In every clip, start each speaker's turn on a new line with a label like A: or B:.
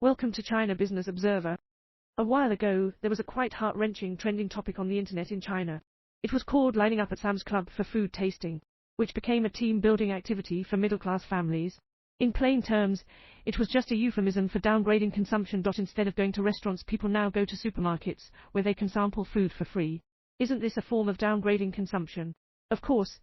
A: Welcome to China Business Observer. A while ago, there was a quite heart-wrenching trending topic on the internet in China. It was called lining up at Sam's Club for food tasting, which became a team-building activity for middle-class families. In plain terms, it was just a euphemism for downgrading consumption. Instead of going to restaurants, people now go to supermarkets, where they can sample food for free. Isn't this a form of downgrading consumption? Of course,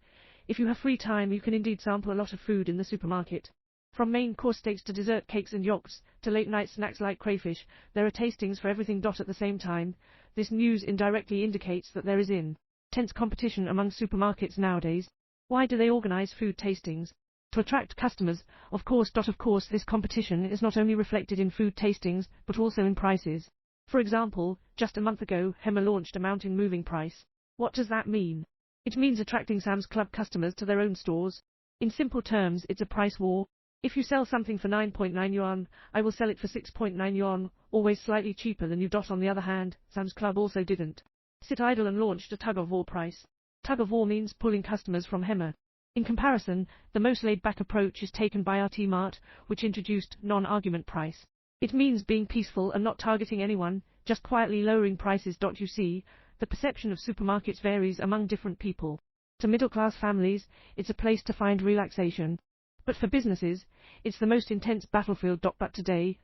A: if you have free time, you can indeed sample a lot of food in the supermarket. From main course steaks to dessert cakes and yachts, to late-night snacks like crayfish, there are tastings for everything. At the same time, this news indirectly indicates that there is intense competition among supermarkets nowadays. Why do they organize food tastings? To attract customers, of course. Of course, this competition is not only reflected in food tastings, but also in prices. For example, just a month ago, Hema launched a mountain moving price. What does that mean? It means attracting Sam's Club customers to their own stores. In simple terms, it's a price war. If you sell something for 9.9 yuan, I will sell it for 6.9 yuan, always slightly cheaper than you. On the other hand, Sam's Club also didn't sit idle and launched a tug-of-war price. Tug-of-war means pulling customers from Hema. In comparison, the most laid-back approach is taken by RT Mart, which introduced non-argument price. It means being peaceful and not targeting anyone, just quietly lowering prices. You see, the perception of supermarkets varies among different people. To middle-class families, it's a place to find relaxation. But for businesses, it's the most intense battlefield. But today,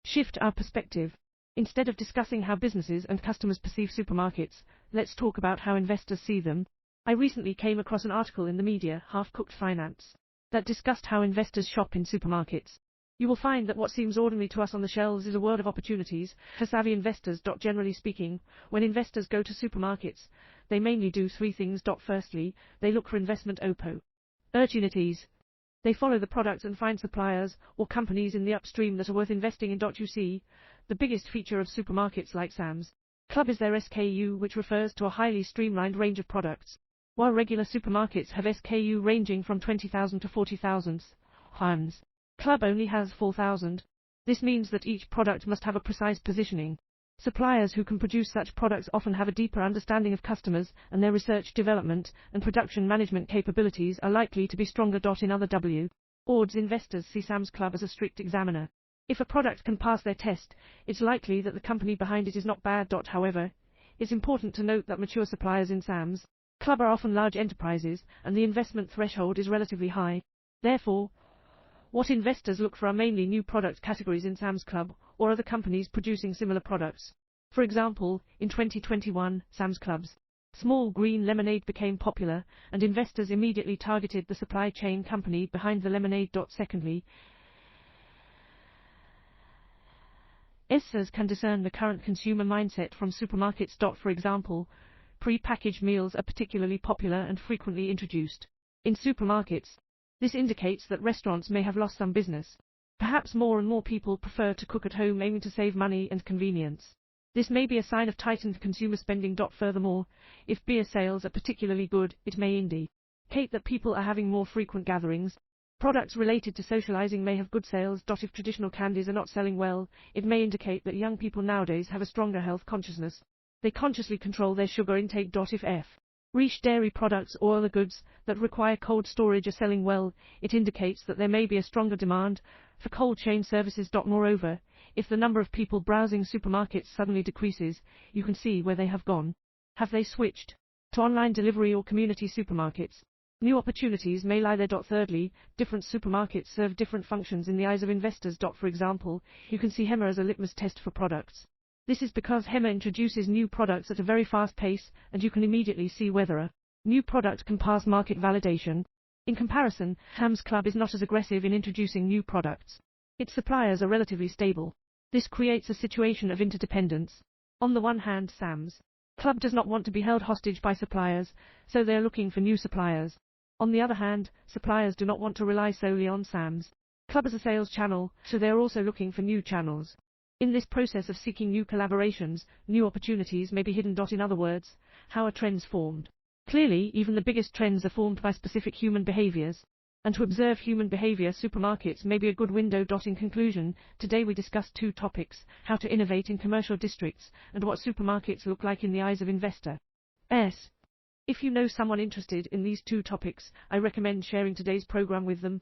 A: shift our perspective. Instead of discussing how businesses and customers perceive supermarkets, let's talk about how investors see them. I recently came across an article in the media, Half-Cooked Finance, that discussed how investors shop in supermarkets. You will find that what seems ordinary to us on the shelves is a world of opportunities for savvy investors. Generally speaking, when investors go to supermarkets, they mainly do three things. Firstly, they look for investment opportunities. They follow the products and find suppliers or companies in the upstream that are worth investing in. You see, the biggest feature of supermarkets like Sam's Club is their SKU, which refers to a highly streamlined range of products. While regular supermarkets have SKU ranging from 20,000 to 40,000, Sam's Club only has 4,000. This means that each product must have a precise positioning. Suppliers who can produce such products often have a deeper understanding of customers, and their research, development, and production management capabilities are likely to be stronger. In other words, investors see Sam's Club as a strict examiner. If a product can pass their test, it's likely that the company behind it is not bad. However, it's important to note that mature suppliers in Sam's Club are often large enterprises, and the investment threshold is relatively high. Therefore, what investors look for are mainly new product categories in Sam's Club, or other companies producing similar products. For example, in 2021, Sam's Club's small green lemonade became popular, and investors immediately targeted the supply chain company behind the lemonade. Secondly, investors can discern the current consumer mindset from supermarkets. For example, pre-packaged meals are particularly popular and frequently introduced in supermarkets. This indicates that restaurants may have lost some business. Perhaps more and more people prefer to cook at home, aiming to save money and convenience. This may be a sign of tightened consumer spending. Furthermore, if beer sales are particularly good, it may indicate that people are having more frequent gatherings. Products related to socializing may have good sales. If traditional candies are not selling well, it may indicate that young people nowadays have a stronger health consciousness. They consciously control their sugar intake. If rich dairy products or other goods that require cold storage are selling well, it indicates that there may be a stronger demand for cold chain services. Moreover, if the number of people browsing supermarkets suddenly decreases, you can see where they have gone. Have they switched to online delivery or community supermarkets? New opportunities may lie there. Thirdly, different supermarkets serve different functions in the eyes of investors. For example, you can see Hema as a litmus test for products. This is because Hema introduces new products at a very fast pace, and you can immediately see whether a new product can pass market validation. In comparison, Sam's Club is not as aggressive in introducing new products. Its suppliers are relatively stable. This creates a situation of interdependence. On the one hand, Sam's Club does not want to be held hostage by suppliers, so they are looking for new suppliers. On the other hand, suppliers do not want to rely solely on Sam's Club as a sales channel, so they are also looking for new channels. In this process of seeking new collaborations, new opportunities may be hidden. In other words, how are trends formed? Clearly, even the biggest trends are formed by specific human behaviors. And to observe human behavior, supermarkets may be a good window. In conclusion, today we discussed two topics: how to innovate in commercial districts, and what supermarkets look like in the eyes of investors. If you know someone interested in these two topics, I recommend sharing today's program with them.